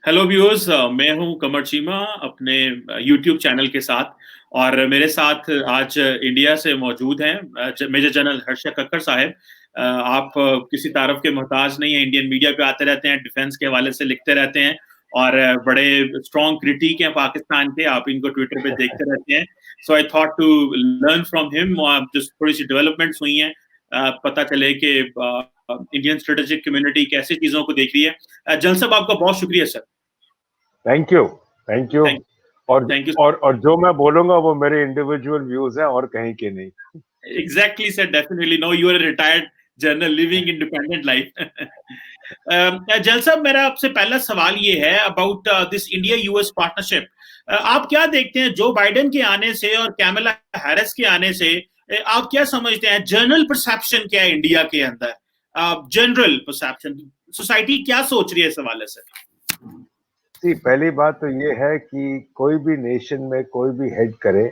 Hello viewers, मैं हूं कमर चीमा अपने यूट्यूब चैनल के साथ। और मेरे साथ आज इंडिया से मौजूद हैं मेजर जनरल हर्ष कक्कर साहब। आप किसी तारफ के मोहताज नहीं है, इंडियन मीडिया पे आते रहते हैं, डिफेंस के हवाले से लिखते रहते हैं और बड़े स्ट्रॉन्ग क्रिटिक हैं पाकिस्तान के। आप इनको ट्विटर पे देखते रहते हैं। So I thought to learn from him. जो थोड़ी सी डेवलपमेंट्स हुई हैं, पता चले कि इंडियन स्ट्रेटेजिक कम्युनिटी कैसे चीजों को देख रही है। जनरल साहब, आपका बहुत शुक्रिया sir. Thank you. Thank you. Thank और थैंक यू। और जो मैं बोलूंगा वो मेरे इंडिविजुअल व्यूज हैं और कहीं के नहीं। Exactly sir, definitely no, you are a retired general living independent life. जल साहब, मेरा आपसे पहला सवाल ये है about this India US partnership. आप क्या देखते हैं जो बाइडेन के आने से और कैमला हैरिस के आने से? आप क्या समझते हैं, जनरल परसेप्शन क्या है इंडिया के अंदर? जनरल परसेप्शन, सोसाइटी क्या सोच रही है इस हवाले से? जी, पहली बात तो ये है कि कोई भी नेशन में कोई भी हेड करे,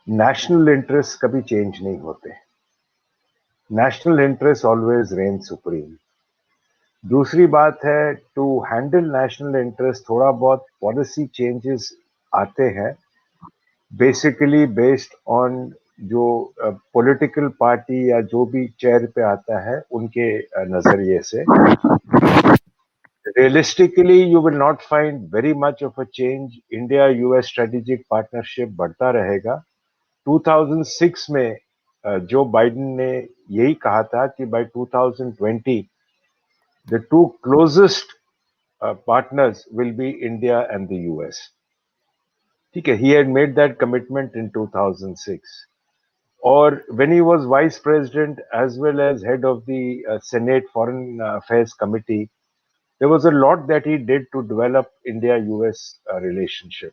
नेशनल इंटरेस्ट कभी चेंज नहीं होते। National interest always rain supreme. दूसरी बात है, टू हैंडल नेशनल इंटरेस्ट थोड़ा बहुत पॉलिसी चेंजेस आते हैं, बेसिकली बेस्ड ऑन जो पॉलिटिकल पार्टी या जो भी चेयर पे आता है उनके नजरिए से। Realistically, you will not find very much of a change. India-US strategic partnership बढ़ता रहेगा। 2006 में जो बाइडेन ने यही कहा था कि by 2020 the two closest partners will be India and the US. ठीक है, he had made that commitment in 2006. Or when he was vice president as well as head of the Senate Foreign Affairs Committee, there was a lot that he did to develop India-US relationship.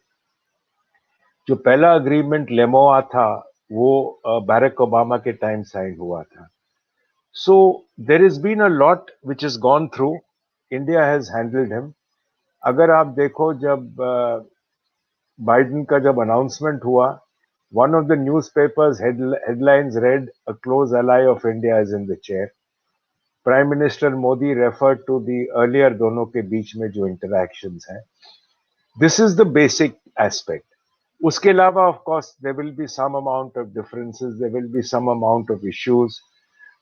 जो पहला agreement LEMOA था वो Barack Obama के time sign हुआ था. So there has been a lot which has gone through. India has handled him. अगर आप देखो जब बाइडेन का जब अनाउंसमेंट हुआ, one of the newspapers headlines read, a close ally of India is in the chair. Prime minister Modi referred to the earlier दोनों के बीच में जो इंटरैक्शंस हैं. This is the basic aspect. उसके अलावा of course there will be some amount of differences, there will be some amount of issues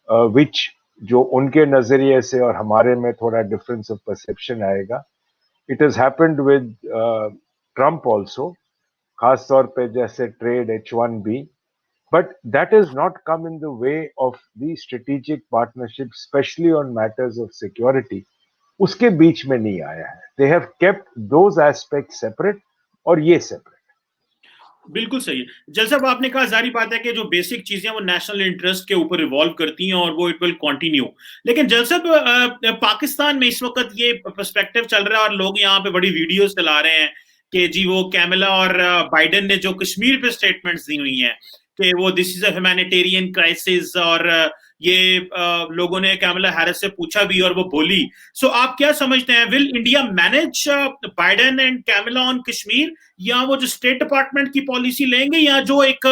which जो उनके नजरिए से और हमारे में थोड़ा डिफरेंस ऑफ परसेप्शन आएगा. It has happened with Trump also, खास तौर पे जैसे trade H1B. But that has not come in the way of the strategic partnership, especially on matters of security. उसके बीच में नहीं आया है. They have kept those aspects separate और ये separate. बिल्कुल सही है जल साहब, आपने कहा जारी बात है कि जो बेसिक चीजें वो नेशनल इंटरेस्ट के ऊपर रिवॉल्व करती हैं और वो इट विल कंटिन्यू। लेकिन जल साहब, पाकिस्तान में इस वक्त ये पर्सपेक्टिव चल रहा है और लोग यहाँ पे बड़ी वीडियोस चला रहे हैं कि जी वो कैमला और बाइडेन ने जो कश्मीर पे स्टेटमेंट्स दी हुई हैं कि वो this is a humanitarian crisis, और ये लोगों ने कैमला हैरिस से पूछा भी और वो बोली। सो आप क्या समझते हैं, will India manage Biden and Kamala on Kashmir, या वो जो स्टेट डिपार्टमेंट की पॉलिसी लेंगे, या जो एक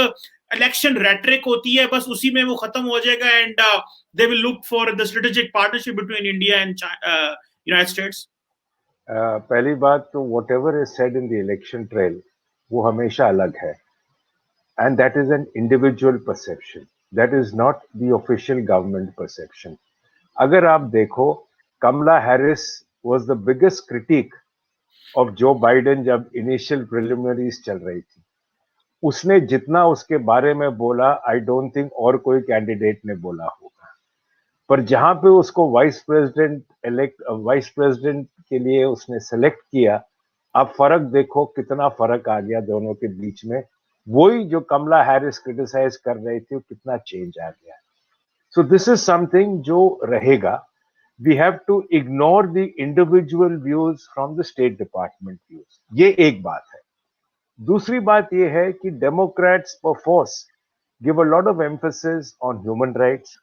इलेक्शन रेटरिक होती है बस उसी में वो खत्म हो जाएगा and they will look for the strategic partnership between India and United states? पहली बात तो whatever is said in the election trail वो हमेशा अलग है, and that is an individual perception. That is not the official government perception. अगर आप देखो, कमला Harris was the biggest critique of Joe Biden जब initial preliminaries चल रही थी. उसने जितना उसके बारे में बोला, आई डोंट थिंक और कोई कैंडिडेट ने बोला होगा. पर जहां पे उसको वाइस प्रेसिडेंट के लिए उसने सेलेक्ट किया, आप फर्क देखो कितना फर्क आ गया दोनों के बीच में. वही जो कमला हैरिस क्रिटिसाइज कर रही थी, कितना चेंज आ गया. सो दिस इज समथिंग जो रहेगा. We have to ignore the individual views from the state department views. ये एक बात है. दूसरी बात यह है कि democrats perforce give a lot of emphasis on human rights.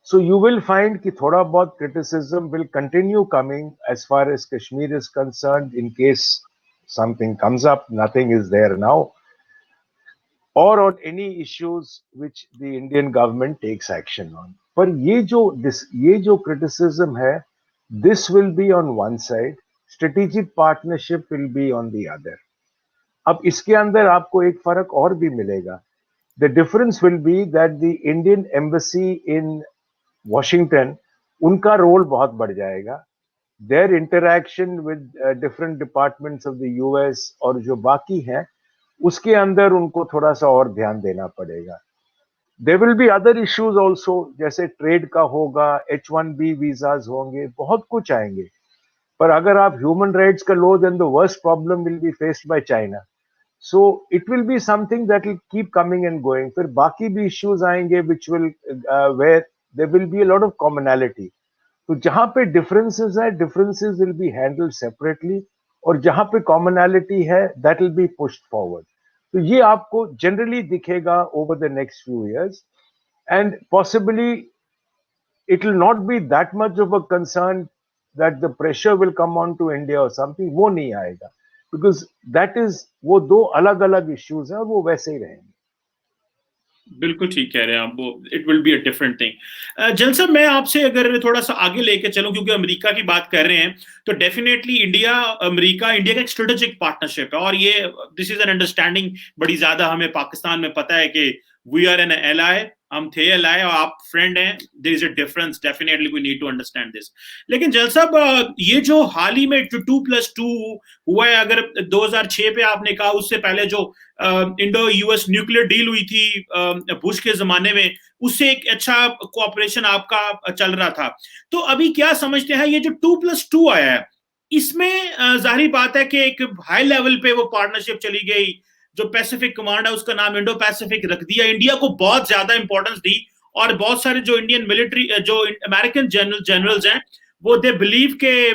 So you will find कि थोड़ा बहुत criticism will continue coming as far as Kashmir is concerned in case something comes up. Nothing is there now, or on any issues which the Indian government takes action on. पर ये जो criticism है, This will be on one side, strategic partnership will be on the other. अब इसके अंदर आपको एक फर्क और भी मिलेगा. The difference will be that the Indian embassy in Washington, उनका रोल बहुत बढ़ जाएगा. Their interaction with different departments of the US और जो बाकी हैं, उसके अंदर उनको थोड़ा सा और ध्यान देना पड़ेगा. There will be other issues also, जैसे ट्रेड का होगा, H1B वीजाज होंगे, बहुत कुछ आएंगे. पर अगर आप ह्यूमन राइट्स का लो, then the worst problem will be faced by China. So it will be something that will keep coming and going. फिर बाकी भी issues आएंगे which will where there will be a lot of commonality. तो जहां पे differences है, differences will be handled separately, और जहां पे commonality है, that will be pushed forward. तो ये आपको generally दिखेगा over the next few years, and possibly it will not be that much of a concern that the pressure will come on to India or something. वो नहीं आएगा, because that is, वो दो अलग अलग issues हैं और वो वैसे ही रहेंगे. बिल्कुल ठीक कह रहे हैं आप, वो it will be a different thing. जल साहब, मैं आपसे अगर थोड़ा सा आगे लेके चलूं, क्योंकि अमेरिका की बात कर रहे हैं, तो डेफिनेटली इंडिया इंडिया का एक स्ट्रेटेजिक पार्टनरशिप है, और ये दिस इज एन अंडरस्टैंडिंग बड़ी ज्यादा हमें पाकिस्तान में पता है कि वी आर एन एलाई, हम थे एलाई और आप फ्रेंड हैं. There is a difference, definitely we need to understand this. लेकिन जल साहब, ये जो हाल ही में जो 2+2 हुआ है, अगर 2006 पे आपने कहा, उससे पहले जो इंडो यूएस न्यूक्लियर डील हुई थी बुश के जमाने में, उससे एक अच्छा कोऑपरेशन आपका चल रहा था. तो अभी क्या समझते हैं, ये जो 2+2 आया है, इसमें जाहिर बात है कि एक हाई लेवल पे वो पार्टनरशिप चली गई. जो पैसिफिक कमांड है उसका नाम इंडो पैसिफिक रख दिया, इंडिया को बहुत ज्यादा इंपॉर्टेंस दी, और बहुत सारे जो इंडियन मिलिट्री जो अमेरिकन जनरल्स हैं, वो दे बिलीव के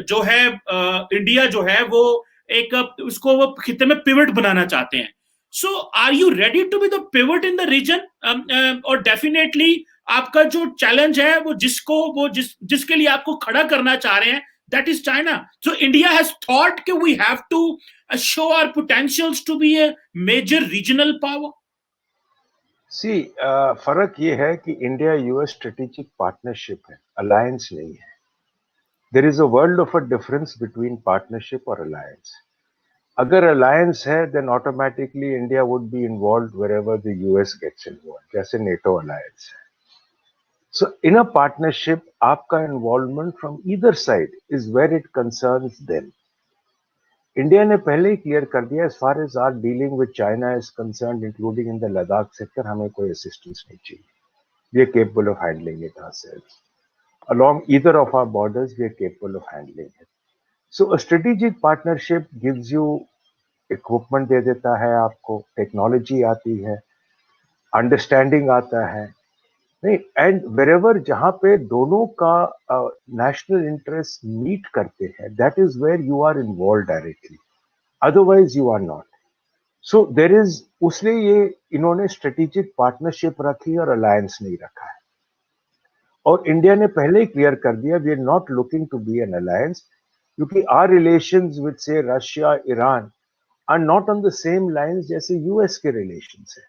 जो है इंडिया जो है वो एक उसको वो खिते में पिवट बनाना चाहते हैं. So are you ready to be the pivot in the region? और डेफिनेटली आपका जो चैलेंज है वो जिसके लिए आपको खड़ा करना चाह रहे हैं, that is China. So India has thought that we have to show our potentials to be a major regional power. See, फर्क ये है कि इंडिया यूएस स्ट्रेटेजिक पार्टनरशिप है, अलायंस नहीं है. There is a world of a difference between partnership और alliance. अगर alliance है, then automatically India would be involve wherever the US gets involve, जैसे नेटो अलायंस है. So in a partnership, आपका involvement from either side is where it concerns them. India ने पहले ही clear कर दिया, as far as our dealing with China is concerned, including in the Ladakh sector, हमें कोई assistance नहीं चाहिए. We are capable of handling it ourselves. Along either of our borders, we are capable of handling it. So a strategic partnership gives you equipment दे देता है आपको, technology आती है, understanding आता है, नहीं, एंड वेरेवर जहां पे दोनों का नेशनल इंटरेस्ट मीट करते हैं, that is where you are involve directly, otherwise you are not. So there is, उसलिए ये इन्होंने स्ट्रेटेजिक पार्टनरशिप रखी और अलायंस नहीं रखा है. और इंडिया ने पहले ही क्लियर कर दिया, we are not looking to be an alliance, क्योंकि our relations with say Russia, Iran are not on the same lines जैसे यूएस के रिलेशंस है.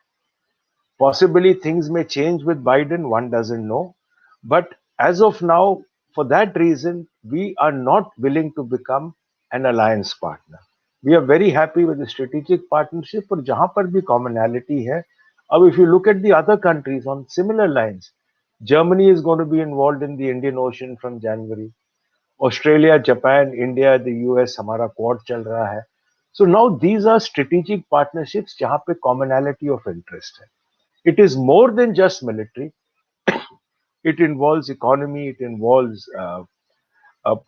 Possibly things may change with Biden, one doesn't know. But as of now, for that reason, we are not willing to become an alliance partner. We are very happy with the strategic partnership, और जहां पर भी commonality है. अब if you look at the other countries on similar lines, Germany is going to be involved in the Indian Ocean from January. Australia, Japan, India, the US, हमारा quad चल रहा है. So now these are strategic partnerships जहां पे commonality of interest है. It is more than just military. It involves economy. It involves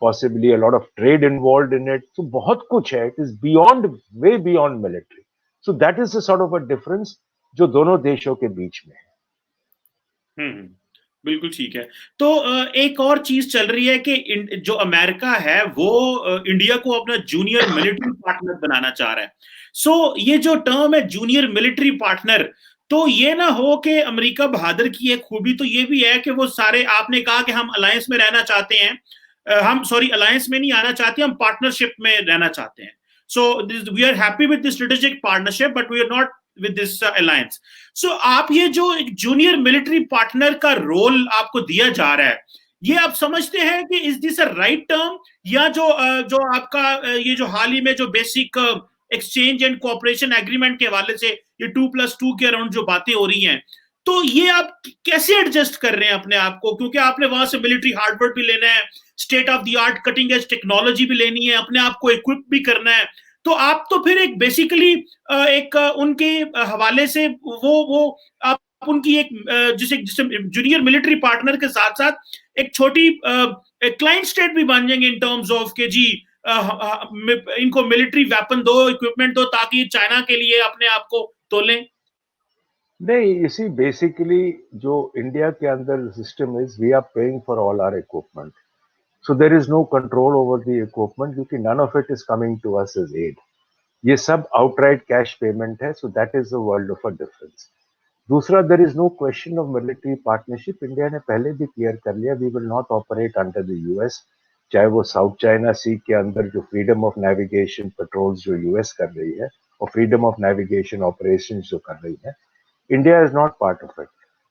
possibly a lot of trade involved in it. So बहुत कुछ है. It is beyond, way beyond military. So that is the sort of a difference जो दोनों देशों के बीच में है. बिल्कुल ठीक है. तो एक और चीज चल रही है कि जो अमेरिका है वो इंडिया को अपना जूनियर मिलिट्री पार्टनर बनाना चाह रहा है. सो ये जो टर्म है जूनियर मिलिट्री पार्टनर, तो ये ना हो कि अमेरिका बहादुर की एक खूबी तो ये भी है कि वो सारे, आपने कहा कि हम अलायंस में रहना चाहते हैं, हम अलायंस में नहीं आना चाहते, हम पार्टनरशिप में रहना चाहते हैं. So we are happy with this strategic partnership, but we are not with this alliance. So आप ये जो एक जूनियर मिलिट्री पार्टनर का रोल आपको दिया जा रहा है, ये आप समझते हैं कि is this a right term, या जो आपका ये जो हाल ही में जो basic exchange and cooperation agreement के हवाले से ये 2+2 के अराउंड जो बातें हो रही हैं, तो ये आप कैसे एडजस्ट कर रहे हैं अपने आप को, क्योंकि आपने वहां से मिलिट्री हार्डवेयर भी लेना है, state of the art cutting edge technology भी लेनी है, अपने आप को इक्विप भी करना है, तो आप तो फिर एक बेसिकली एक उनके हवाले से वो आप उनकी एक जिसे जिसे जूनियर मिलिट्री पार्टनर के साथ साथ एक छोटी क्लाइंट स्टेट भी बन जाएंगे इन टर्म्स ऑफ के जी इनको मिलिट्री वेपन दो, इक्विपमेंट दो, ताकि चाइना के लिए अपने आप को तोलें। नहीं, इसी बेसिकली जो इंडिया के अंदर system is we are paying for all our equipment, so there is no control over the equipment क्योंकि none of it is coming to us as aid. ये सब आउटराइट कैश पेमेंट है, so that is the world of a difference. दूसरा, there is no question of military partnership. India ने पहले भी clear कर लिया, we will not operate under the US, चाहे वो साउथ चाइना सी के अंदर जो फ्रीडम ऑफ नेविगेशन पेट्रोल्स जो यूएस कर रही है और फ्रीडम ऑफ नेविगेशन ऑपरेशंस जो कर रही है, India is not part of it.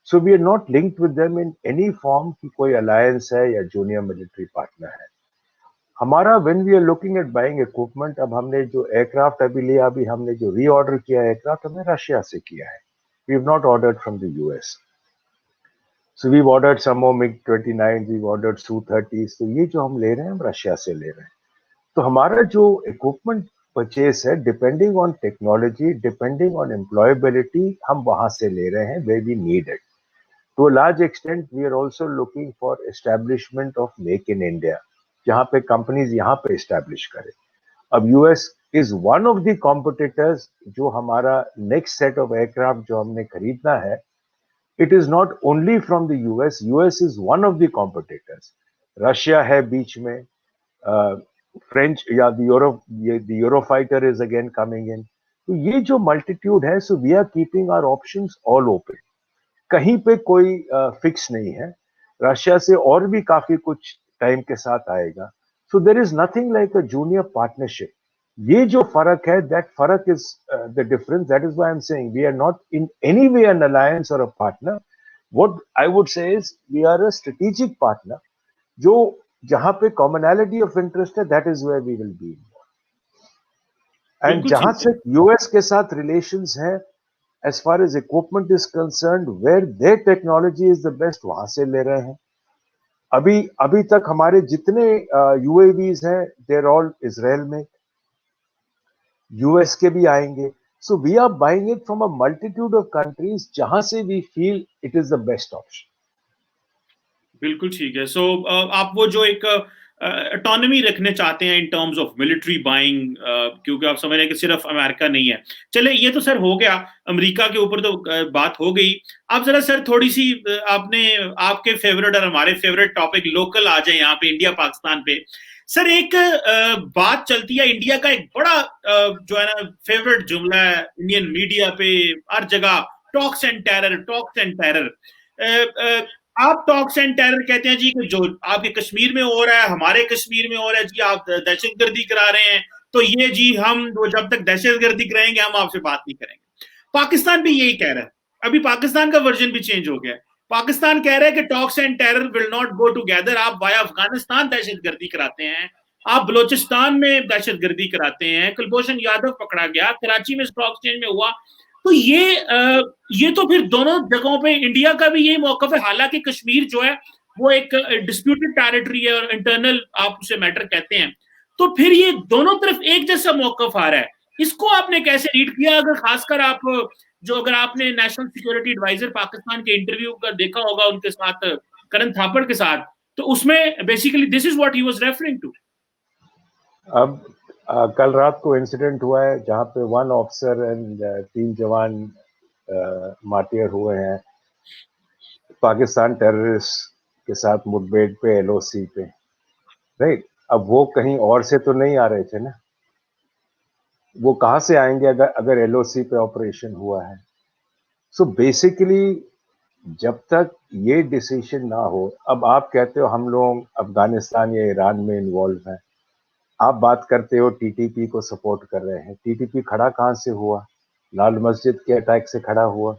So we are not linked with them in any form कि कोई alliance है या junior military partner है। हमारा when we are looking at buying equipment, अब हमने जो aircraft अभी लिया, अभी हमने जो reorder किया aircraft हमने रशिया से किया है। We have not ordered from the US. So we've ordered some more MiG-29, we've ordered Su-30s, तो ये जो हम ले रहे हैं हम रशिया से ले रहे हैं। तो हमारा जो इक्विपमेंट परचेस है depending on technology, depending on employability, हम वहां से ले रहे हैं where we need it. To a large extent we are also looking for establishment of make in India, जहां पे कंपनीज यहां पे एस्टैब्लिश करें। अब US is one of the competitors, जो हमारा नेक्स्ट सेट ऑफ एयरक्राफ्ट जो हमने खरीदना है, it is not only from the US, US is one of the competitors. Russia है बीच में, फ्रेंच या the Eurofighter is again coming in. तो ये जो मल्टीट्यूड है, so we are keeping our options all open, कहीं पे कोई फिक्स नहीं है। रशिया से और भी काफी कुछ टाइम के साथ आएगा, so there is nothing like a junior partnership. ये जो फर्क है, दैट फर्क is the difference, that is why I am saying we are not in any way an alliance और a partner. What I would say is we are a strategic partner, जो जहां पे commonality of interest है, that is where we will be. And बिल्कुल जहां ठीक है। से यूएस के साथ रिलेशंस हैं, as far as equipment is concerned, where there technology is the best, वहां से ले रहे हैं। अभी अभी तक हमारे जितने यूएवीज हैं, देर ऑल इजराइल में, यूएस के भी आएंगे। So we are buying it from a multitude of countries, जहां से we feel it is the best option. बिल्कुल ठीक है। सो आप वो जो एक ऑटोनॉमी रखने चाहते हैं in terms of military buying, क्योंकि आप समझ रहे हैं कि सिर्फ अमेरिका नहीं है। चले, ये तो सर हो गया, अमेरिका के ऊपर तो बात हो गई। आप जरा सर थोड़ी सी आपने आपके फेवरेट और हमारे फेवरेट टॉपिक लोकल आ जाए यहाँ पे, इंडिया पाकिस्तान पे। सर एक बात चलती है, इंडिया का एक बड़ा जो है ना फेवरेट जुमला है इंडियन मीडिया पे हर जगह, talks and terror, talks and terror. आप टॉक्स एंड टेरर कहते हैं जी कि जो आपके कश्मीर में हो रहा है हमारे कश्मीर में हो रहा है जी, आप दहशतगर्दी करा रहे हैं, तो ये जी हम जब तक दहशतगर्दी कराएंगे हम आपसे बात नहीं करेंगे। पाकिस्तान भी यही कह रहा है। अभी पाकिस्तान का वर्जन भी चेंज हो गया है। पाकिस्तान कह रहा है कि talks and terror will not go together. आप वाया अफगानिस्तान दहशतगर्दी कराते हैं, आप बलोचिस्तान में दहशतगर्दी कराते हैं, कुलभूषण यादव पकड़ा गया, कराची में स्टॉक एक्सचेंज में हुआ, तो ये तो फिर दोनों जगहों पे इंडिया का भी यही मौकफ है। हालांकि कश्मीर जो है वो एक डिस्प्यूटेड टेरिटरी है और इंटरनल आप उसे मैटर कहते हैं, तो फिर ये दोनों तरफ एक जैसा मौकफ आ रहा है। इसको आपने कैसे रीड किया? अगर खासकर आप अगर आपने नेशनल सिक्योरिटी एडवाइजर पाकिस्तान के इंटरव्यू का देखा होगा उनके साथ, करण थापड़ के साथ, तो उसमें basically this is what he was referring to. अब कल रात को इंसिडेंट हुआ है जहां पे 1 ऑफिसर एंड 3 जवान मार्टियर हुए हैं पाकिस्तान टेररिस्ट के साथ मुठभेड़ पे, एलओसी पे, राइट। अब वो कहीं और से तो नहीं आ रहे थे ना, वो कहां से आएंगे अगर एलओसी पे ऑपरेशन हुआ है। सो बेसिकली जब तक ये डिसीजन ना हो, अब आप कहते हो हम लोग अफगानिस्तान या ईरान में इन्वॉल्व हैं, आप बात करते हो टीटीपी को सपोर्ट कर रहे हैं, टीटीपी खड़ा कहां से हुआ? लाल मस्जिद के अटैक से खड़ा हुआ।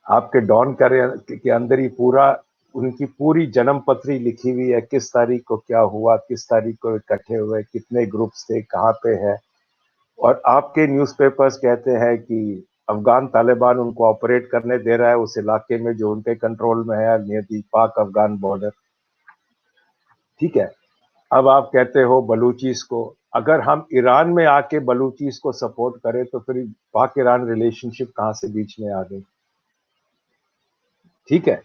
आपके डॉन के अंदर ही पूरा उनकी पूरी जन्म पत्री लिखी हुई है, किस तारीख को क्या हुआ, किस तारीख को इकट्ठे हुए, कितने ग्रुप्स थे, कहाँ पे है। और आपके न्यूज़पेपर्स कहते हैं कि अफगान तालिबान उनको ऑपरेट करने दे रहा है उस इलाके में जो उनके कंट्रोल में है, नियर दी पाक अफगान बॉर्डर। ठीक है, अब आप कहते हो बलूचिस को, अगर हम ईरान में आके बलूचिस को सपोर्ट करें तो फिर पाक ईरान रिलेशनशिप कहाँ से बीच में आ गई। ठीक है,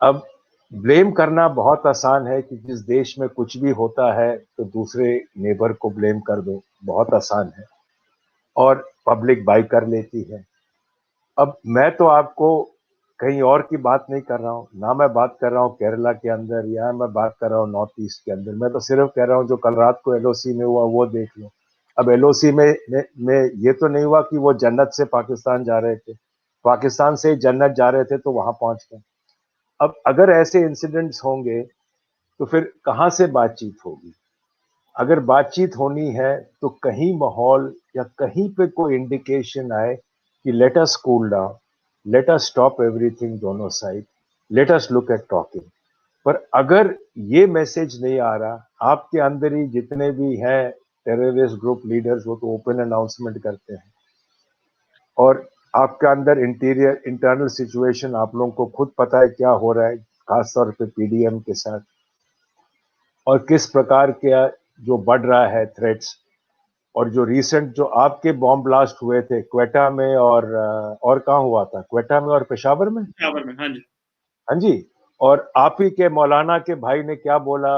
अब ब्लेम करना बहुत आसान है कि जिस देश में कुछ भी होता है तो दूसरे नेबर को ब्लेम कर दो, बहुत आसान है और पब्लिक बाई कर लेती है। अब मैं तो आपको कहीं और की बात नहीं कर रहा हूँ, ना मैं बात कर रहा हूँ केरला के अंदर या मैं बात कर रहा हूँ नॉर्थ ईस्ट के अंदर। मैं तो सिर्फ कह रहा हूँ जो कल रात को एलओसी में हुआ वो देख लो। अब एलओसी में ये तो नहीं हुआ कि वो जन्नत से पाकिस्तान जा रहे थे, पाकिस्तान से जन्नत जा रहे थे तो वहां पहुंच गए। अब अगर ऐसे इंसिडेंट्स होंगे तो फिर कहाँ से बातचीत होगी। अगर बातचीत होनी है तो कहीं माहौल या कहीं पे कोई इंडिकेशन आए कि let us cool down, let us stop everything दोनों side, let us look at talking. पर अगर ये मैसेज नहीं आ रहा, आपके अंदर ही जितने भी हैं टेररिस्ट ग्रुप लीडर्स वो तो ओपन अनाउंसमेंट करते हैं और आपके अंदर इंटरनल सिचुएशन आप लोगों को खुद पता है क्या हो रहा है, खासतौर पे पीडीएम के साथ, और किस प्रकार के जो बढ़ रहा है थ्रेट्स। और जो रिसेंट जो आपके बॉम्ब ब्लास्ट हुए थे क्वेटा में और कहाँ हुआ था, क्वेटा में और पेशावर में। पेशावर में, हाँ जी। हाँ जी, और आप ही के मौलाना के भाई ने क्या बोला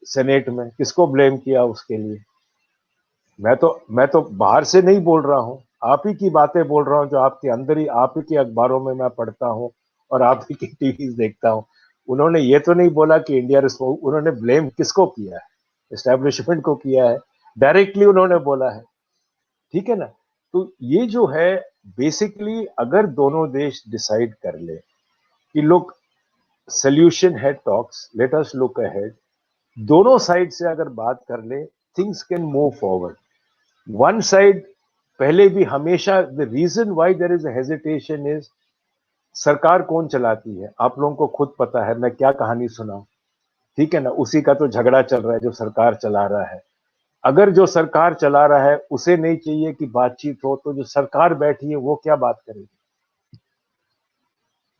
सेनेट में, किसको ब्लेम किया उसके लिए। मैं तो बाहर से नहीं बोल रहा हूँ, आप ही की बातें बोल रहा हूँ जो आपके अंदर ही, आप ही के अखबारों में मैं पढ़ता हूँ और आप ही की टीवी देखता हूँ। उन्होंने ये तो नहीं बोला कि इंडिया उन्होंने ब्लेम किसको किया है, एस्टेब्लिशमेंट को किया है, डायरेक्टली उन्होंने बोला है। ठीक है ना। तो ये जो है बेसिकली अगर दोनों देश डिसाइड कर ले कि लोग सोल्यूशन है talks, let us look ahead, दोनों साइड से अगर बात कर ले things can move forward. One side पहले भी हमेशा the reason why there is a hesitation is सरकार कौन चलाती है, आप लोगों को खुद पता है, मैं क्या कहानी सुनाऊं। ठीक है ना, उसी का तो झगड़ा चल रहा है जो सरकार चला रहा है। अगर जो सरकार चला रहा है उसे नहीं चाहिए कि बातचीत हो तो जो सरकार बैठी है वो क्या बात करेगी,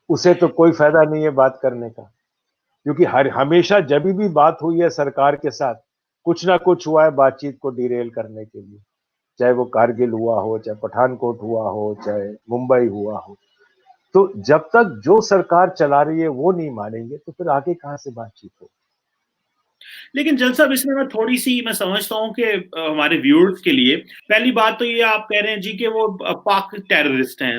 उसे तो कोई फायदा नहीं है बात करने का। क्योंकि हर हमेशा जब भी बात हुई है सरकार के साथ कुछ ना कुछ हुआ है बातचीत को डिरेल करने के लिए, चाहे वो कारगिल हुआ हो, चाहे पठानकोट हुआ हो, चाहे मुंबई हुआ हो। तो जब तक जो सरकार चला रही है वो नहीं मानेंगे तो फिर आगे कहां से बातचीत हो। लेकिन जल साहब इसमें मैं समझता हूँ कि हमारे व्यूअर्स के लिए पहली बात तो ये आप कह रहे हैं जी कि वो पाक टेररिस्ट हैं।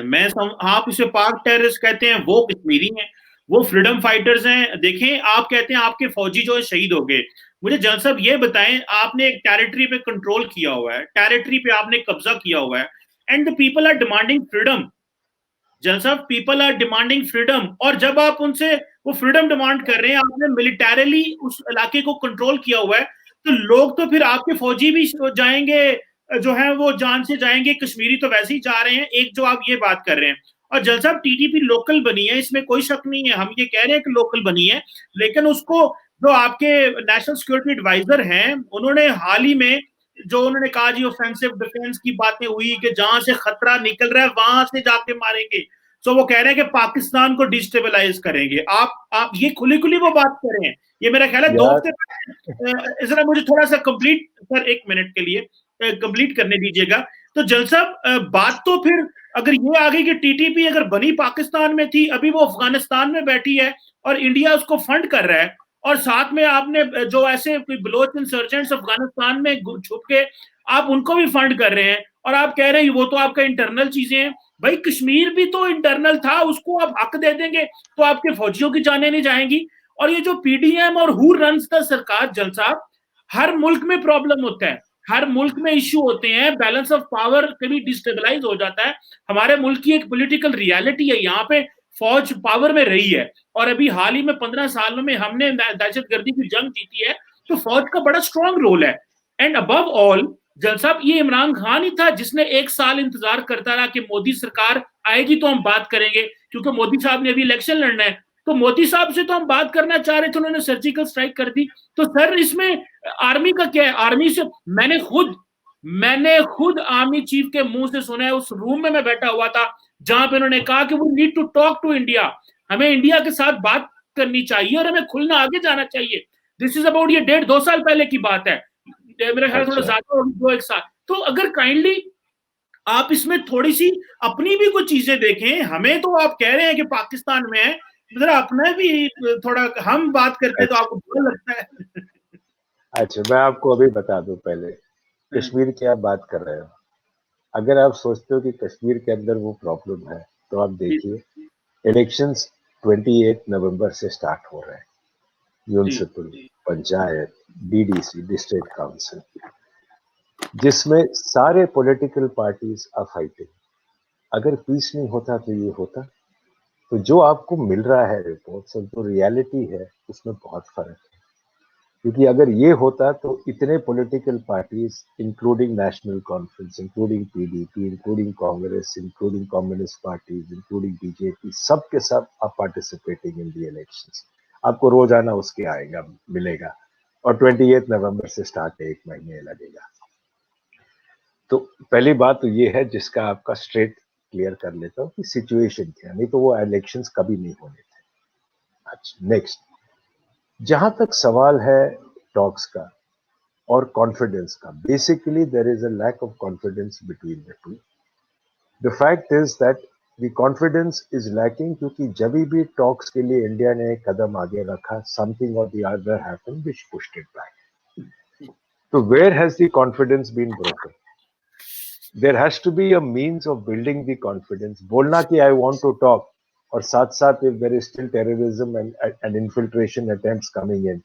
आप इसे पाक टेररिस्ट कहते हैं, वो कश्मीरी हैं, वो फ्रीडम फाइटर्स हैं। देखें, आप कहते हैं आपके फौजी जो है शहीद हो गए। मुझे जल साहब ये बताएं, आपने एक टेरिटरी पे कंट्रोल किया हुआ है, टेरिटरी पे आपने कब्जा किया हुआ है, and the people are demanding freedom. Jal साहब, पीपल आर डिमांडिंग फ्रीडम, और जब आप उनसे वो फ्रीडम डिमांड कर रहे हैं, आपने मिलिटरीली उस इलाके को कंट्रोल किया हुआ है, तो लोग तो फिर आपके फौजी भी जाएंगे, जो है वो जान से जाएंगे। कश्मीरी तो वैसे ही जा रहे हैं, एक जो आप ये बात कर रहे हैं। और जल साहब, टीटीपी लोकल बनी है, इसमें कोई शक नहीं है, हम ये कह रहे हैं कि लोकल बनी है, लेकिन उसको जो आपके नेशनल सिक्योरिटी एडवाइजर हैं उन्होंने हाल ही में जो उन्होंने कहा जी ऑफेंसिव डिफेंस की बातें हुई कि जहां से खतरा निकल रहा है वहां से जाके मारेंगे। सो वो कह रहे हैं कि पाकिस्तान को डिस्टेबलाइज करेंगे। आप ये खुली खुली वो बात कर रहे हैं। ये मेरा ख्याल है 2 यार हफ्ते जरा मुझे थोड़ा सा कंप्लीट सर 1 मिनट के लिए कंप्लीट करने दीजिएगा। तो जल साहब, बात तो फिर अगर ये आ गई कि टीटीपी अगर बनी पाकिस्तान में थी, अभी वो अफगानिस्तान में बैठी है और इंडिया उसको फंड कर रहा है, और साथ में आपने जो ऐसे बलोच इंसर्जेंट्स अफगानिस्तान में छुप के आप उनको भी फंड कर रहे हैं, और आप कह रहे हैं वो तो आपका इंटरनल चीजें हैं। भाई कश्मीर भी तो इंटरनल था, उसको आप हक दे देंगे तो आपके फौजियों की जाने नहीं जाएंगी। और ये जो पीडीएम और हु रन्स द सरकार, जल साहब, हर मुल्क में प्रॉब्लम होता है, हर मुल्क में इश्यू होते हैं, बैलेंस ऑफ पावर कभी डिस्टेबलाइज हो जाता है। हमारे मुल्क की एक पॉलिटिकल रियलिटी है, यहाँ पे फौज पावर में रही है, और अभी हाल ही में 15 सालों में हमने दहशतगर्दी की जंग जीती है, तो फौज का बड़ा स्ट्रॉन्ग रोल है। एंड अबव ऑल जल साहब, ये इमरान खान ही था जिसने 1 साल इंतजार करता रहा कि मोदी सरकार आएगी तो हम बात करेंगे, क्योंकि मोदी साहब ने अभी इलेक्शन लड़ना है। तो मोदी साहब से तो हम बात करना चाह रहे थे, उन्होंने सर्जिकल स्ट्राइक कर दी। तो सर इसमें आर्मी का क्या है? आर्मी से मैंने खुद आर्मी चीफ के मुंह से सुना है, उस रूम में मैं बैठा हुआ था जहां पे उन्होंने कहा कि वो need to talk to India, हमें इंडिया के साथ बात करनी चाहिए और हमें खुलना आगे जाना चाहिए। दिस इज अबाउट, ये 1.5-2 साल पहले की बात है, मेरा ख्याल थोड़ा ज्यादा होगी, 2-1 साल। तो अगर काइंडली आप इसमें थोड़ी सी अपनी भी कुछ चीजें देखें, हमें तो आप कह रहे हैं कि पाकिस्तान में है, जरा अपना भी थोड़ा, हम बात करते हैं तो आपको बुरा लगता है। अच्छा, मैं आपको अभी बता दूं, पहले कश्मीर की आप बात कर रहे हो। अगर आप सोचते हो कि कश्मीर के अंदर वो प्रॉब्लम है, तो आप देखिए, इलेक्शंस 28 नवंबर से स्टार्ट हो रहे हैं। Municipal, panchayat, DDC, district council, जिसमें सारे पॉलिटिकल पार्टीज आर फाइटिंग। अगर पीस नहीं होता तो ये होता। तो जो आपको मिल रहा है रिपोर्ट्स और जो रियलिटी है, उसमें बहुत फर्क है। क्योंकि अगर ये होता तो इतने political parties, including National Conference, including PDP, including Congress, including communist parties, including BJP, सब के सब are participating in the elections. आपको रोजाना उसके आएगा, मिलेगा। और 28 नवंबर से स्टार्ट है, 1 महीने लगेगा। तो पहली बात तो ये है जिसका आपका स्ट्रेट क्लियर कर लेता हूँ कि सिचुएशन क्या है, नहीं तो वो इलेक्शंस कभी नहीं होने थे। अच्छा, नेक्स्ट, जहां तक सवाल है टॉक्स का और कॉन्फिडेंस का, basically there is a lack of confidence between the two. The fact is that the confidence is lacking, क्योंकि जब भी टॉक्स के लिए इंडिया ने एक कदम आगे रखा, समथिंग और the other happened which pushed it back. तो where has the confidence been broken? There has to be a means of building the confidence. बोलना कि आई वांट टू टॉक, और साथ साथ if there is still terrorism and infiltration attempts coming in,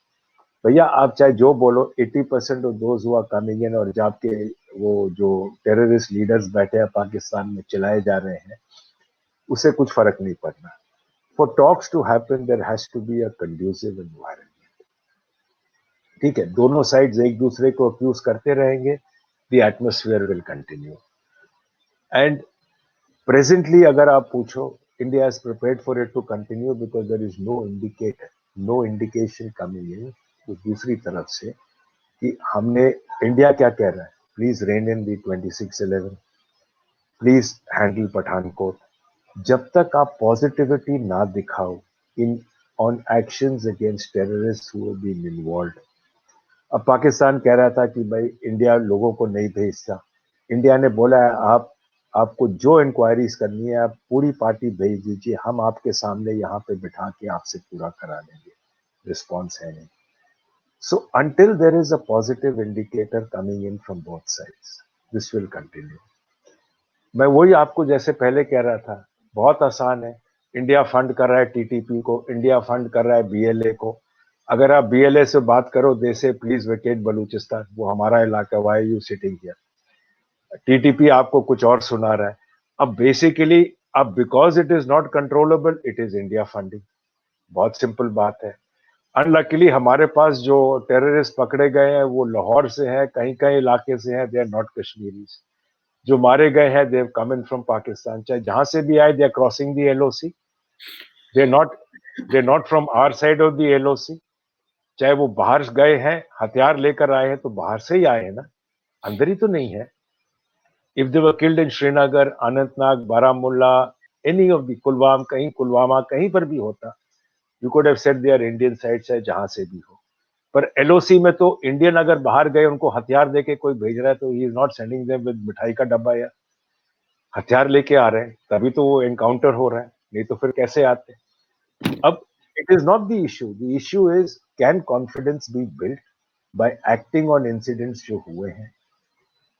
भैया आप चाहे जो बोलो, 80% of those who are coming in, और जब के वो जो टेररिस्ट लीडर्स बैठे हैं पाकिस्तान में चिल्लाए जा रहे हैं, उससे कुछ फर्क नहीं पड़ना। For talks to happen there has to be a conducive environment. ठीक है, दोनों साइड्स एक दूसरे को अक्यूज करते रहेंगे, the atmosphere will continue. And presently अगर आप पूछो, India is prepared for it to continue because there is no indicator, no indication coming in. तो दूसरी तरफ से कि हमने, इंडिया क्या कह रहा है, please rein in the 26/11, please handle Pathankot. जब तक आप पॉजिटिविटी ना दिखाओ in on actions against terrorist who have been involved. अब पाकिस्तान कह रहा था कि भाई इंडिया लोगों को नहीं भेजता। इंडिया ने बोला है, आपको जो इंक्वायरीज करनी है आप पूरी पार्टी भेज दीजिए, हम आपके सामने यहाँ पे बिठा के आपसे पूरा करा लेंगे। रिस्पॉन्स है नहीं। So until there is a positive indicator coming in from both sides, this will continue. मैं वही आपको जैसे पहले कह रहा था, बहुत आसान है। इंडिया फंड कर रहा है टीटीपी को, इंडिया फंड कर रहा है बीएलए को। अगर आप बीएलए से बात करो, दे से प्लीज वेकेट बलूचिस्तान, वो हमारा इलाका, why are you sitting here. TTP आपको कुछ और सुना रहा है। अब बेसिकली, अब because it is not controllable, it is India funding. बहुत सिंपल बात है। अनलकीली हमारे पास जो टेररिस्ट पकड़े गए हैं वो लाहौर से हैं, कहीं कहीं इलाके से हैं, दे आर नॉट कश्मीरीज। जो मारे गए हैं they have come in from Pakistan, चाहे जहां से भी आए, they are crossing the LOC, they not from our side of the LOC. चाहे वो बाहर गए हैं, हथियार लेकर आए हैं, तो बाहर से ही आए हैं ना, अंदर ही तो नहीं है। If they were killed in Srinagar, Anantnag, Baramulla, any of the Kulgam, कहीं पुलवामा कहीं पर भी होता, you could have said they are Indian side, चाहे जहां से भी हो। पर एलओसी में तो इंडियन अगर बाहर गए, उनको हथियार देके कोई भेज रहा है, तो he is not sending them with मिठाई का डब्बा या हथियार लेके आ रहे हैं, तभी तो वो एनकाउंटर हो रहा है, नहीं तो फिर कैसे आते। अब it is not the issue is can confidence be built by acting on incidents जो हुए हैं।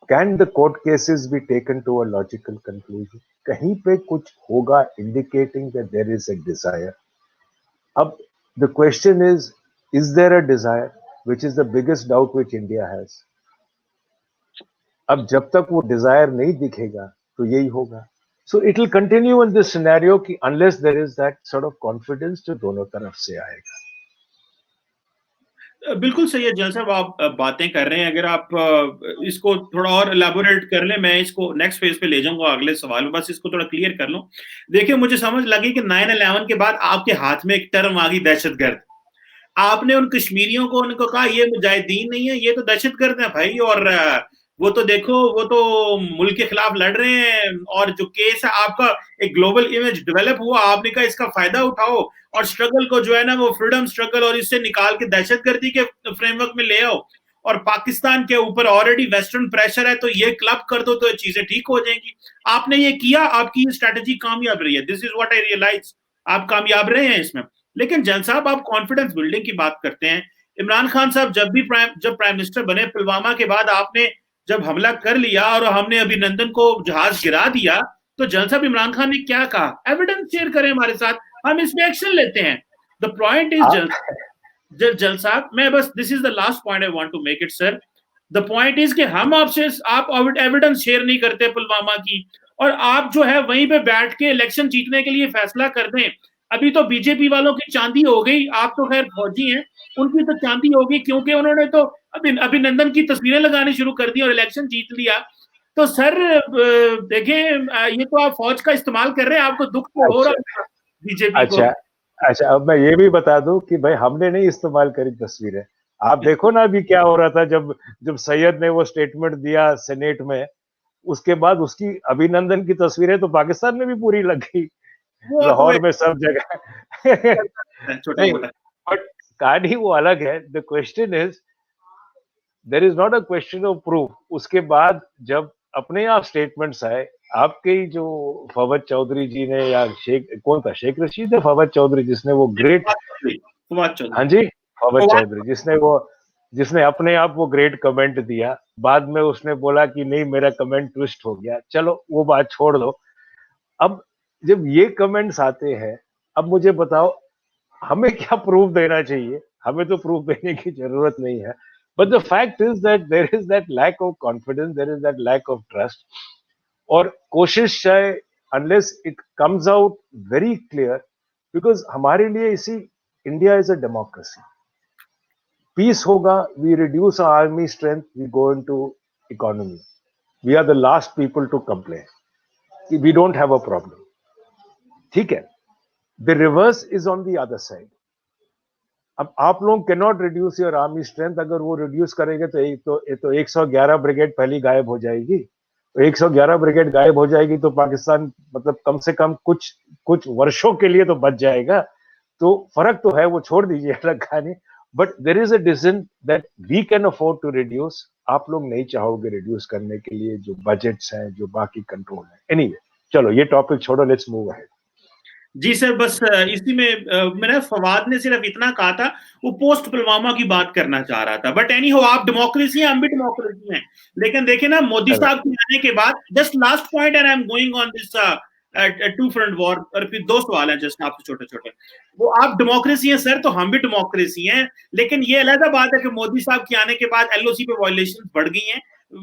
Can the court cases be taken to a logical conclusion. कहीं पे कुछ होगा indicating that there is a desire. अब the question is there a desire, which is the biggest doubt which India has. अब जब तक वो डिजायर नहीं दिखेगा तो यही होगा। So it will continue in this scenario कि unless there is that sort of confidence जो दोनों तरफ से आएगा। बिल्कुल सही है जल साहब, आप बातें कर रहे हैं। अगर आप इसको थोड़ा और एलाबोरेट कर लें, मैं इसको नेक्स्ट फेज पे ले जाऊंगा अगले सवाल में, बस इसको थोड़ा क्लियर कर लूं। देखिए, मुझे समझ लगी कि 9/11 के बाद आपके हाथ में एक टर्म आ गई, दहशतगर्द। आपने उन कश्मीरियों को उनको कहा ये मुजाहिदीन नहीं है, ये तो दहशतगर्द है भाई। और वो तो देखो, वो तो मुल्क के खिलाफ लड़ रहे हैं, और जो केस है आपका, एक ग्लोबल इमेज डेवलप हुआ, आपने कहा इसका फायदा उठाओ और स्ट्रगल को जो है ना वो फ्रीडम स्ट्रगल और इससे निकाल के दहशतगर्दी के फ्रेमवर्क में ले आओ। और पाकिस्तान के ऊपर ऑलरेडी वेस्टर्न प्रेशर है, तो ये क्लब कर दो तो ये चीजें ठीक हो जाएंगी। आपने ये किया, आपकी ये स्ट्रेटेजी कामयाब रही है। This is what I realise, आप कामयाब रहे हैं इसमें। लेकिन जैन साहब, आप कॉन्फिडेंस बिल्डिंग की बात करते हैं। इमरान खान साहब जब प्राइम मिनिस्टर बने, पुलवामा के बाद आपने जब हमला कर लिया और हमने अभिनंदन को जहाज गिरा दिया, तो जैन साहब इमरान खान ने क्या कहा, एविडेंस शेयर करें हमारे साथ, हम इस पे एक्शन लेते हैं। द पॉइंट इज जल साहब, मैं बस, this is the last point I want to make it sir. The point is कि हम आपसे, आप एविडेंस शेयर नहीं करते पुलवामा की, और आप जो है वहीं पे बैठ के इलेक्शन जीतने के लिए फैसला कर दें। अभी तो बीजेपी वालों की चांदी हो गई, आप तो खैर फौजी हैं, उनकी तो चांदी होगी, क्योंकि उन्होंने तो अभिनंदन की तस्वीरें लगानी शुरू कर दी और इलेक्शन जीत लिया। तो सर देखें, ये तो आप फौज का इस्तेमाल कर रहे हैं, आपको दुख तो हो अच्छा रहा है बीजेपी को। अच्छा अच्छा, अब मैं ये भी बता दूं कि भाई हमने नहीं इस्तेमाल करी तस्वीरें। आप देखो ना अभी क्या हो रहा था, जब जब सैयद ने वो स्टेटमेंट दिया सेनेट में, उसके बाद उसकी अभिनंदन की तस्वीरें तो पाकिस्तान में भी पूरी लग गई, वो तो लाहौर में सब जगह। छोटा नहीं, मोटा। बट कहानी वो अलग है। The question is, there is not a question of proof. उसके बाद जब अपने आप स्टेटमेंट्स आए, आपके ही जो फवाद चौधरी जी ने, या शेख कौन था, शेख रशीद है, फवाद चौधरी, जिसने वो ग्रेट, फवाद हाँ चौधरी। जी, फवाद फवाद। चौधरी, जिसने अपने आप वो ग्रेट कमेंट दिया। बाद में उसने बोला कि नहीं, मेरा कमेंट ट्विस्ट हो गया। चलो वो बात छोड़ दो। अब जब ये कमेंट्स आते हैं, अब मुझे बताओ हमें क्या प्रूफ देना चाहिए? हमें तो प्रूफ देने की जरूरत नहीं है। But the fact is that there is that lack of confidence, there is that lack of trust. और कोशिश चाहे, unless it comes out very clear, because हमारे लिए इसी, India is a democracy. Peace होगा, we reduce army strength, we go into economy, we are the last people to complain, we don't have a problem. ठीक है, the reverse is on the other side. अब आप लोग can not reduce your army strength. अगर वो reduce करेंगे तो 111 brigade पहली गायब हो जाएगी। तो 111 ब्रिगेड गायब हो जाएगी तो पाकिस्तान मतलब कम से कम कुछ कुछ वर्षों के लिए तो बच जाएगा। तो फर्क तो है, वो छोड़ दीजिए, अलग कहानी। But there is a decision that we can afford to reduce. आप लोग नहीं चाहोगे रिड्यूस करने के लिए, जो बजट्स हैं, जो बाकी कंट्रोल है। एनीवे, चलो ये टॉपिक छोड़ो, लेट्स मूव अहेड। जी सर, बस इसी में मैंने, फवाद ने सिर्फ इतना कहा था, वो पोस्ट पुलवामा की बात करना चाह रहा था। बट एनी हो, आप डेमोक्रेसी हैं, हम भी डेमोक्रेसी हैं। लेकिन देखिए ना, मोदी चलो, साहब के आने के बाद, just last point and I am going on this two front war, और फिर दो सवाल हैं जस्ट आपसे छोटे छोटे। वो, आप डेमोक्रेसी हैं सर, तो हम भी डेमोक्रेसी हैं। लेकिन ये अलग बात है कि मोदी साहब के आने के बाद एलओसी पे वायलेशन बढ़ गई हैं।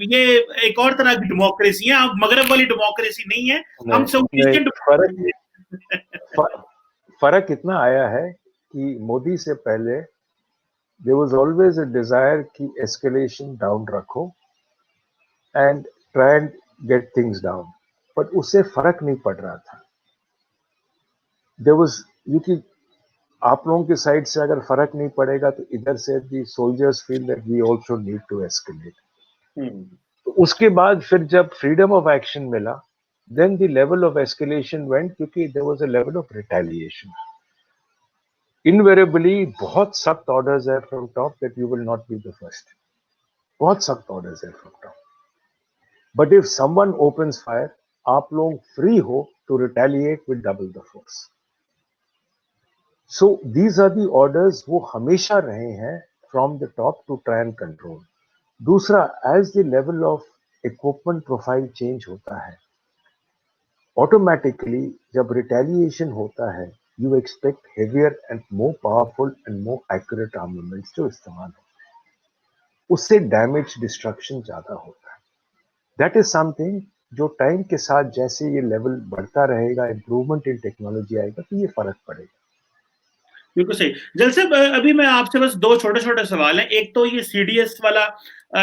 ये एक और तरह की डेमोक्रेसी है, आप मगरब वाली डेमोक्रेसी नहीं है, हम नहीं साउथ नहीं, एशियन फर्क डेमोक्रेसी है। फर्क इतना आया है कि मोदी से पहले there was always a desire कि एस्केलेशन डाउन रखो and try and get things down. But उससे फर्क नहीं पड़ रहा था। देयर वाज, यू की, आप लोगों की साइड से अगर फर्क नहीं पड़ेगा तो इधर से the soldiers feel that we also need to escalate. तो उसके बाद फिर जब फ्रीडम ऑफ एक्शन मिला, then the level of escalation went, क्योंकि there was a level of retaliation. Invariably बहुत सख्त ऑर्डर्स है from top that you will not be the first. बहुत सख्त ऑर्डर्स है from top. But if someone opens fire, आप लोग free हो to retaliate with double the force. So these are the orders, वो हमेशा रहे हैं from the top to try and control. दूसरा, as the level of equipment profile change होता है, ऑटोमेटिकली जब रिटेलिएशन होता है, you expect heavier and more powerful and more accurate armaments जो इस्तेमाल हो, उससे डैमेज डिस्ट्रक्शन ज्यादा होता है। दैट इज समथिंग जो टाइम के साथ जैसे ये लेवल बढ़ता रहेगा, इंप्रूवमेंट इन टेक्नोलॉजी आएगा, तो ये फर्क पड़ेगा। बिल्कुल सही। जैसे अभी मैं आपसे बस दो छोटे छोटे सवाल हैं। एक तो ये सीडीएस वाला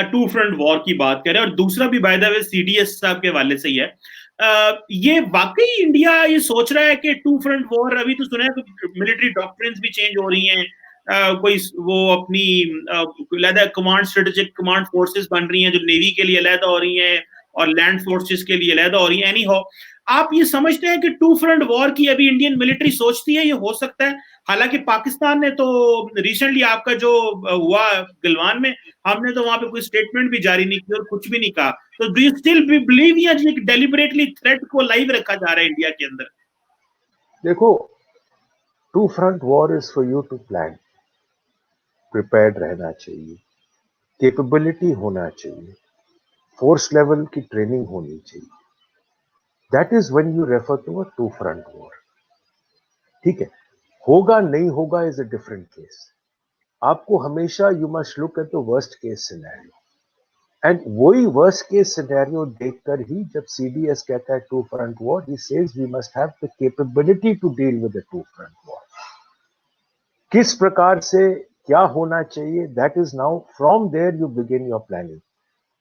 टू फ्रंट वॉर की बात करें, और दूसरा भी बाय द वे सीडीएस साहब के हवाले से ही है। ये वाकई इंडिया ये सोच रहा है कि टू फ्रंट वॉर, अभी तो सुना है मिलिट्री डॉक्ट्रिन्स भी चेंज हो रही हैं, कोई वो अपनी अलहदा कमांड स्ट्रेटेजिक कमांड फोर्सेस बन रही हैं जो नेवी के लिए अलहदा हो रही हैं और लैंड फोर्सेस के लिए अलहदा हो रही है। एनी हो, आप ये समझते हैं कि टू फ्रंट वॉर की अभी इंडियन मिलिट्री सोचती है, ये हो सकता है? हालांकि पाकिस्तान ने तो रिसेंटली आपका जो हुआ गलवान में, हमने तो वहां पे कोई स्टेटमेंट भी जारी नहीं की और कुछ भी नहीं कहा। तो डू यू स्टिल बिलीव या डेलिबरेटली थ्रेट को लाइव रखा जा रहा है इंडिया के अंदर? देखो, two front war is for you to plan, prepared रहना चाहिए, कैपेबिलिटी होना चाहिए, फोर्स लेवल की ट्रेनिंग होनी चाहिए। That is when you refer to a two front war. ठीक है, होगा नहीं होगा इज अ डिफरेंट केस। आपको हमेशा you must look at the worst case scenario, and वही वर्स्ट केस सिनेरियो देखकर ही जब सीडीएस कहता है two front war, he says we must have the capability to deal with the two front war. किस प्रकार से क्या होना चाहिए, that is now from there you begin your planning.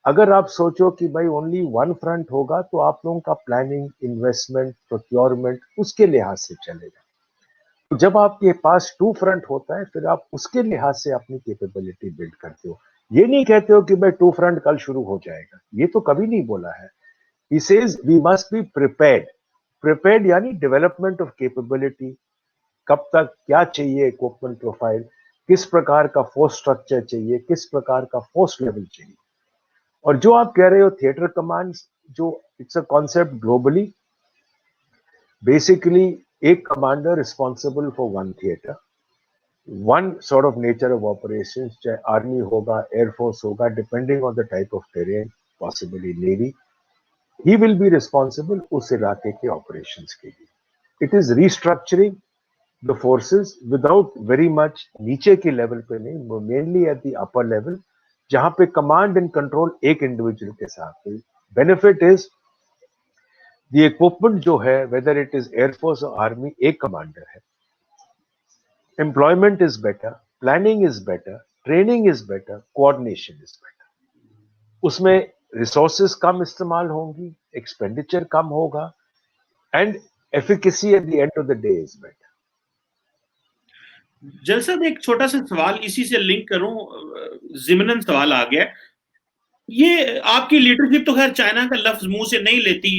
अगर आप सोचो कि भाई ओनली वन फ्रंट होगा तो आप लोगों का प्लानिंग, इन्वेस्टमेंट, प्रोक्योरमेंट उसके लिहाज से चलेगा। तो जब आपके पास टू फ्रंट होता है फिर आप उसके लिहाज से अपनी कैपेबिलिटी बिल्ड करते हो। ये नहीं कहते हो कि भाई टू फ्रंट कल शुरू हो जाएगा, ये तो कभी नहीं बोला है। He says we must be prepared. Prepared यानी डेवलपमेंट ऑफ कैपेबिलिटी, कब तक क्या चाहिए, इक्विपमेंट प्रोफाइल, किस प्रकार का फोर्स स्ट्रक्चर चाहिए, किस प्रकार का फोर्स लेवल चाहिए। और जो आप कह रहे हो थिएटर कमांड, जो it's a concept globally, basically एक commander responsible for one theatre, one sort of nature of operation, चाहे आर्मी होगा, एयरफोर्स होगा, depending on the type of terrain, possibly navy, he will be responsible उस इलाके के operations के लिए। It is restructuring the forces without very much, नीचे के लेवल पे नहीं, mainly at the upper level, जहां पे कमांड एंड कंट्रोल एक इंडिविजुअल के साथ है। बेनिफिट इज द इक्विपमेंट जो है, वेदर इट इज एयरफोर्स और आर्मी, एक कमांडर है, employment is better, planning is better, training is better, coordination is better. उसमें रिसोर्सेस कम इस्तेमाल होंगी, एक्सपेंडिचर कम होगा, and efficacy at the end of the day is better. जलसा, एक छोटा सा सवाल इसी से लिंक करूं, जिमनन सवाल आ गया। ये आपकी लीडरशिप तो खैर चाइना का लफ्ज मुंह से नहीं लेती,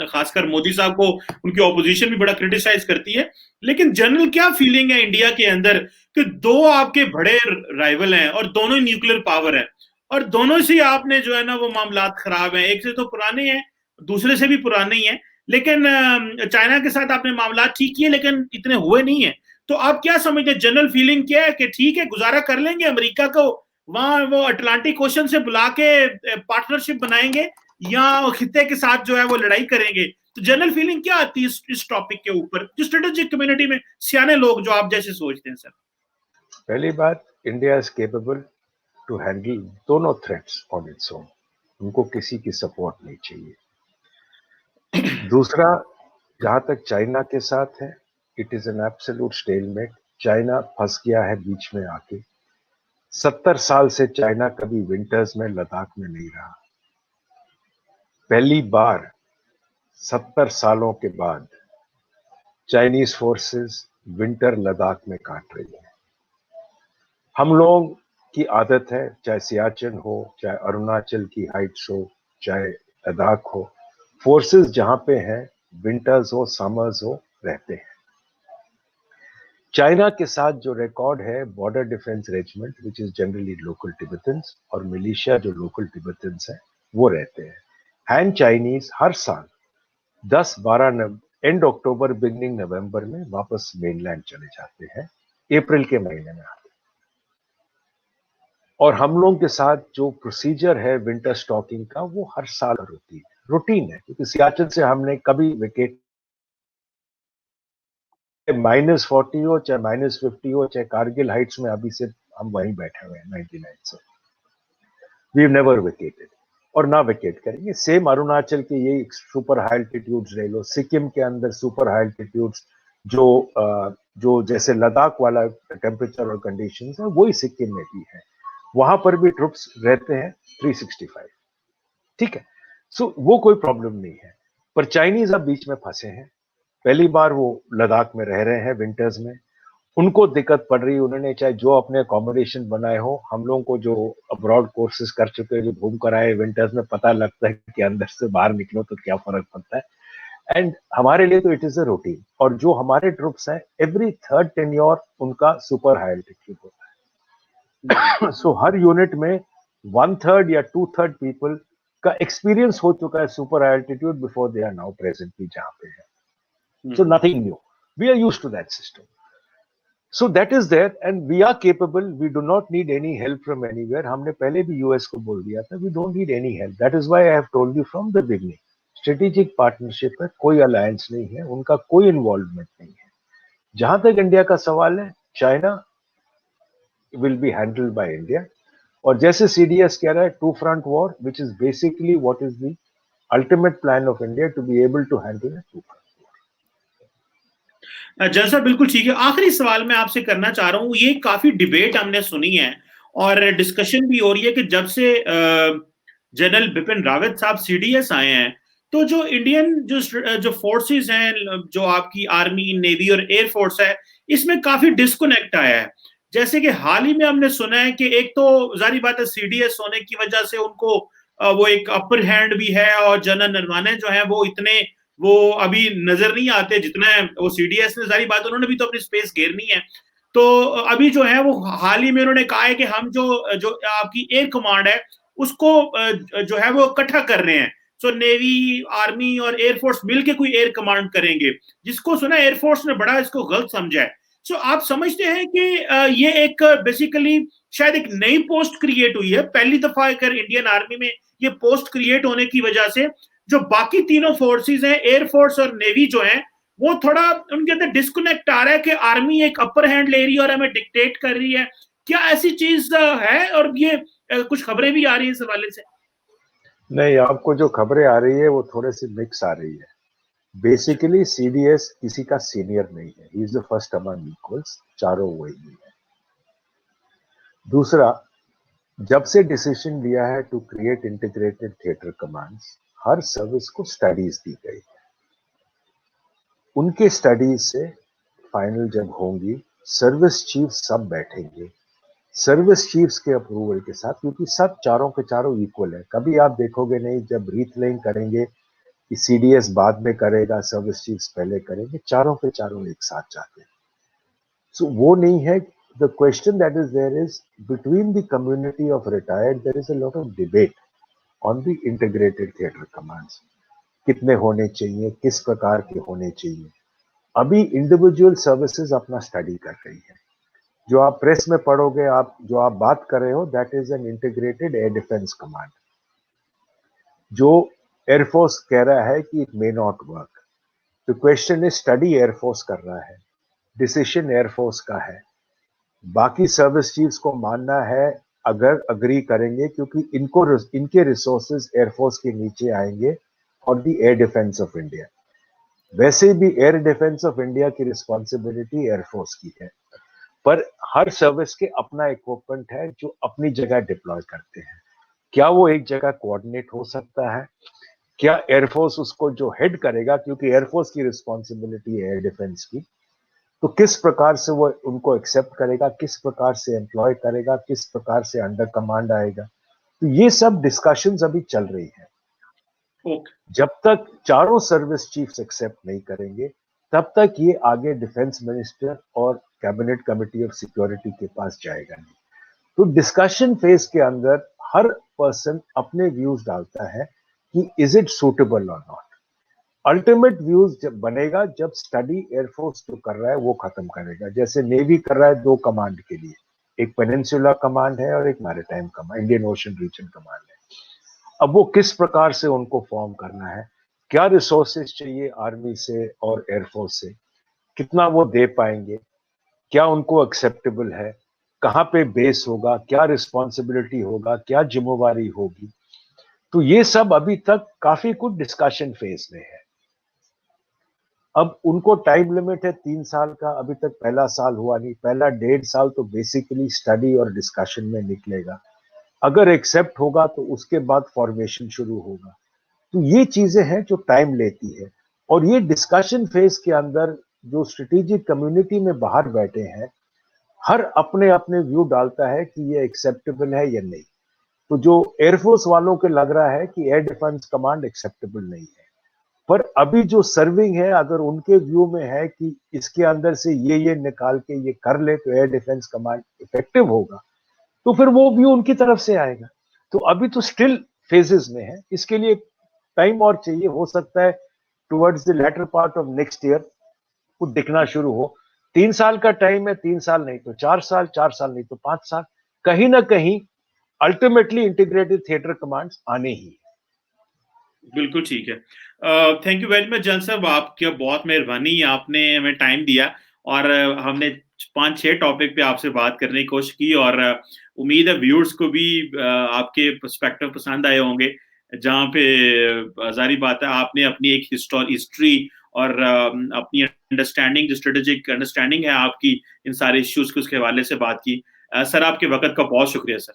खासकर मोदी साहब को उनकी ऑपोजिशन भी बड़ा क्रिटिसाइज करती है, लेकिन जनरल क्या फीलिंग है इंडिया के अंदर कि दो आपके बड़े राइवल हैं और दोनों न्यूक्लियर पावर है, और दोनों से आपने जो है ना वो मामलात खराब हैं, एक से तो पुराने हैं, दूसरे से भी पुराने ही हैं, लेकिन चाइना के साथ आपने मामलात ठीक किए लेकिन इतने हुए नहीं है। तो आप क्या समझते हैं, जनरल फीलिंग क्या है कि ठीक है गुजारा कर लेंगे अमेरिका को, वहां वो अटलांटिक ओशन से बुला के पार्टनरशिप बनाएंगे, या खिते के साथ जो है वो लड़ाई करेंगे? तो जनरल फीलिंग क्या आती है इस टॉपिक के ऊपर, जो स्ट्रेटेजिक कम्युनिटी में सियाने लोग जो आप जैसे सोचते हैं सर? पहली बात, India is capable to handle दोनों थ्रेट्स ऑन इट्स ओन, उनको किसी की सपोर्ट नहीं चाहिए। दूसरा, जहां तक चाइना के साथ है, it is an absolute stalemate. China फंस गया है बीच में आके। 70 साल से चाइना कभी विंटर्स में लद्दाख में नहीं रहा। पहली बार 70 सालों के बाद चाइनीज फोर्सेस विंटर लद्दाख में काट रही है। हम लोग की आदत है, चाहे सियाचिन हो, चाहे अरुणाचल की हाइट्स हो, चाहे लद्दाख हो, फोर्सेस जहां पे हैं, विंटर्स हो समर्स हो, रहते हैं। चाइना के साथ जो रिकॉर्ड है, border defence regiment which is generally local Tibetans, और मिलिशिया जो लोकल टिबेटन्स हैं वो रहते हैं। हैन चाइनीज हर साल 10-12 एंड अक्टूबर बिगनिंग नवंबर में वापस मेनलैंड चले जाते हैं, अप्रैल के महीने में आते हैं। और हम लोगों के साथ जो प्रोसीजर है विंटर स्टॉकिंग का, वो हर साल होती है, रूटीन है, क्योंकि सियाचिन से हमने कभी वेकेट, -40 हो चाहे -50 हो, चाहे कारगिल हाइट्स में अभी से हम वहीं बैठे हुए हैं 99 से, वी हैव नेवर वेकेटेड और ना वेकेट करेंगे। सेम अरुणाचल के यही सुपर हाई एल्टीट्यूड्स ले लो, सिक्किम के अंदर सुपर हाई एल्टीट्यूड्स जो जो जैसे लद्दाख वाला टेम्परेचर और कंडीशंस है वही सिक्किम में भी है, वहां पर भी ट्रुप्स रहते हैं 365, ठीक है। सो वो कोई प्रॉब्लम नहीं है, पर चाइनीज अब बीच में फंसे हैं। पहली बार वो लद्दाख में रह रहे हैं विंटर्स में, उनको दिक्कत पड़ रही है। उन्होंने चाहे जो अपने अकोमोडेशन बनाए हो, हम लोगों को जो अब्रॉड कोर्सेज कर चुके हैं, जो घूम कर आए विंटर्स में, पता लगता है कि अंदर से बाहर निकलो तो क्या फर्क पड़ता है। एंड हमारे लिए तो इट इज अ रूटीन। और जो हमारे ट्रुप्स हैं, एवरी थर्ड टेन्योर उनका सुपर हाई एल्टीट्यूड होता है। सो हर यूनिट में 1/3 या 2/3 पीपल का एक्सपीरियंस हो चुका है super high altitude before they are now presently जहां पे है। So nothing new, we are used to that system. So that is there and we are capable. We do not need any help from anywhere. हमने पहले भी US को बोल दिया था, we don't need any help. That is why I have told you from the beginning. Strategic partnership में कोई alliance नहीं है, उनका कोई इन्वॉल्वमेंट नहीं है। जहां तक इंडिया का सवाल है, China will be handled by India. और जैसे सीडीएस कह रहा है, two front war, which is basically what is the ultimate plan of India to be able to handle a two front. जैसा बिल्कुल ठीक है। आखिरी सवाल मैं आपसे करना चाह रहा हूँ, ये काफी डिबेट हमने सुनी है और डिस्कशन भी हो रही है कि जब से जनरल बिपिन रावत साहब सीडीएस आए हैं, तो जो इंडियन जो फोर्सेस हैं, जो आपकी आर्मी, नेवी और एयरफोर्स है, इसमें काफी डिस्कनेक्ट आया है। जैसे कि हाल ही में हमने सुना है कि एक तो जारी बात है सीडीएस होने की वजह से उनको वो एक अपर हैंड भी है, और जनरल नरवाने जो है वो इतने वो अभी नजर नहीं आते जितना वो सीडीएस ने, जारी बात उन्होंने भी तो अपनी स्पेस घेरनी है। तो अभी जो है वो हाल ही में उन्होंने कहा है कि हम जो जो आपकी एयर कमांड है उसको जो है वो इकट्ठा कर रहे हैं। सो नेवी, आर्मी और एयरफोर्स मिलके कोई एयर कमांड करेंगे, जिसको सुना एयरफोर्स ने बड़ा इसको गलत समझा है। सो आप समझते हैं कि ये एक बेसिकली शायद एक नई पोस्ट क्रिएट हुई है, पहली दफा अगर इंडियन आर्मी में ये पोस्ट क्रिएट होने की वजह से जो बाकी तीनों फोर्सेस हैं, एयरफोर्स और नेवी जो हैं, वो थोड़ा उनके अंदर डिस्कनेक्ट आ रहा है कि आर्मी एक अपर हैंड ले रही है और हमें डिक्टेट कर रही है। क्या ऐसी चीज है? और ये कुछ खबरें भी आ रही है इस हवाले से? नहीं, आपको जो खबरें आ रही है वो थोड़े से मिक्स आ रही है। बेसिकली सीडीएस किसी का सीनियर नहीं है, he is the first among equals, चारों वही है। दूसरा, जब से डिसीजन लिया है to create integrated theatre commands, हर सर्विस को स्टडीज दी गई है। उनके स्टडीज से फाइनल जब होंगी, सर्विस चीफ सब बैठेंगे सर्विस चीफ्स के अप्रूवल के साथ, क्योंकि सब चारों के चारों इक्वल है। कभी आप देखोगे नहीं जब रीथलिंग करेंगे कि सीडीएस बाद में करेगा, सर्विस चीफ्स पहले करेंगे, चारों के चारों एक साथ जाते हैं। सो वो नहीं है। The question that is there is between the community of retired, there is a lot of debate on the integrated theatre commands. कितने होने चाहिए, किस प्रकार के होने चाहिए। अभी इंडिविजुअल सर्विसेज अपना स्टडी कर रही है। जो आप प्रेस में पढ़ोगे, आप जो आप बात कर रहे हो, that is an integrated air defence command. जो एयरफोर्स कह रहा है कि it may not work. The question is, study air force कर रहा है, डिसीजन एयरफोर्स का है। बाकी सर्विस चीफ्स को मानना है अगर अग्री करेंगे, क्योंकि इनके रिसोर्सेज एयरफोर्स के नीचे आएंगे और the air defence of India. वैसे भी एयर डिफेंस ऑफ इंडिया की रिस्पॉन्सिबिलिटी एयरफोर्स की है, पर हर सर्विस के अपना इक्विपमेंट है जो अपनी जगह डिप्लॉय करते हैं। क्या वो एक जगह कोऑर्डिनेट हो सकता है? क्या एयरफोर्स उसको जो हेड करेगा, क्योंकि एयरफोर्स की रिस्पॉन्सिबिलिटी है एयर डिफेंस की, तो किस प्रकार से वो उनको एक्सेप्ट करेगा, किस प्रकार से एम्प्लॉय करेगा, किस प्रकार से अंडर कमांड आएगा? तो ये सब डिस्कशंस अभी चल रही है। जब तक चारों सर्विस चीफ्स एक्सेप्ट नहीं करेंगे, तब तक ये आगे डिफेंस मिनिस्टर और कैबिनेट कमेटी ऑफ सिक्योरिटी के पास जाएगा नहीं। तो डिस्कशन फेज के अंदर हर पर्सन अपने व्यूज डालता है कि इज इट सूटेबल और नॉट। अल्टीमेट व्यूज जब बनेगा, जब स्टडी एयरफोर्स जो कर रहा है वो खत्म करेगा। जैसे नेवी कर रहा है दो कमांड के लिए, एक पेनिनसुला कमांड है और एक maritime command, Indian ocean region command है। अब वो किस प्रकार से उनको फॉर्म करना है, क्या रिसोर्सेज चाहिए आर्मी से और एयरफोर्स से, कितना वो दे पाएंगे, क्या उनको एक्सेप्टेबल है, कहां पे बेस होगा, क्या रिस्पॉन्सिबिलिटी होगा, क्या जिम्मेवारी होगी। तो ये सब अभी तक काफी कुछ डिस्कशन फेज में है। अब उनको टाइम लिमिट है 3 साल का, अभी तक पहला साल हुआ नहीं, पहला 1.5 साल तो बेसिकली स्टडी और डिस्कशन में निकलेगा। अगर एक्सेप्ट होगा तो उसके बाद फॉर्मेशन शुरू होगा। तो ये चीजें हैं जो टाइम लेती है, और ये डिस्कशन फेज के अंदर जो स्ट्रेटेजिक कम्युनिटी में बाहर बैठे हैं, हर अपने अपने व्यू डालता है कि ये एक्सेप्टेबल है या नहीं। तो जो एयरफोर्स वालों को लग रहा है कि एयर डिफेंस कमांड एक्सेप्टेबल नहीं है, पर अभी जो सर्विंग है, अगर उनके व्यू में है कि इसके अंदर से ये निकाल के ये कर ले तो एयर डिफेंस कमांड इफेक्टिव होगा, तो फिर वो व्यू उनकी तरफ से आएगा। तो अभी तो स्टिल फेजेस में है, इसके लिए टाइम और चाहिए। हो सकता है towards the latter part of next year कुछ दिखना शुरू हो। 3 साल का टाइम है, 3 साल नहीं तो 4 साल, 4 साल नहीं तो 5 साल, कहीं ना कहीं अल्टीमेटली इंटीग्रेटेड थिएटर कमांड्स आने ही है। बिल्कुल ठीक है। थैंक यू वेरी मच जन साहब, आपकी बहुत मेहरबानी, आपने हमें टाइम दिया और हमने 5-6 टॉपिक पे आपसे बात करने की कोशिश की, और उम्मीद है व्यूअर्स को भी आपके पर्सपेक्टिव पसंद आए होंगे, जहाँ पे जारी बात है आपने अपनी एक हिस्ट्री और अपनी अंडरस्टैंडिंग, जो स्ट्रेटेजिक अंडरस्टैंडिंग है आपकी इन सारे इश्यूज के, उसके हवाले से बात की। सर आपके वक्त का बहुत शुक्रिया सर।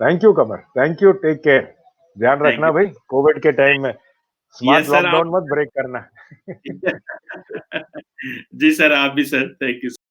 थैंक यू कमर, थैंक यू, टेक केयर। ध्यान थैंक रखना यू। भाई कोविड के टाइम में, स्मार्ट यस सर, आप लॉकडाउन मत ब्रेक करना। जी सर, आप भी सर, थैंक यू।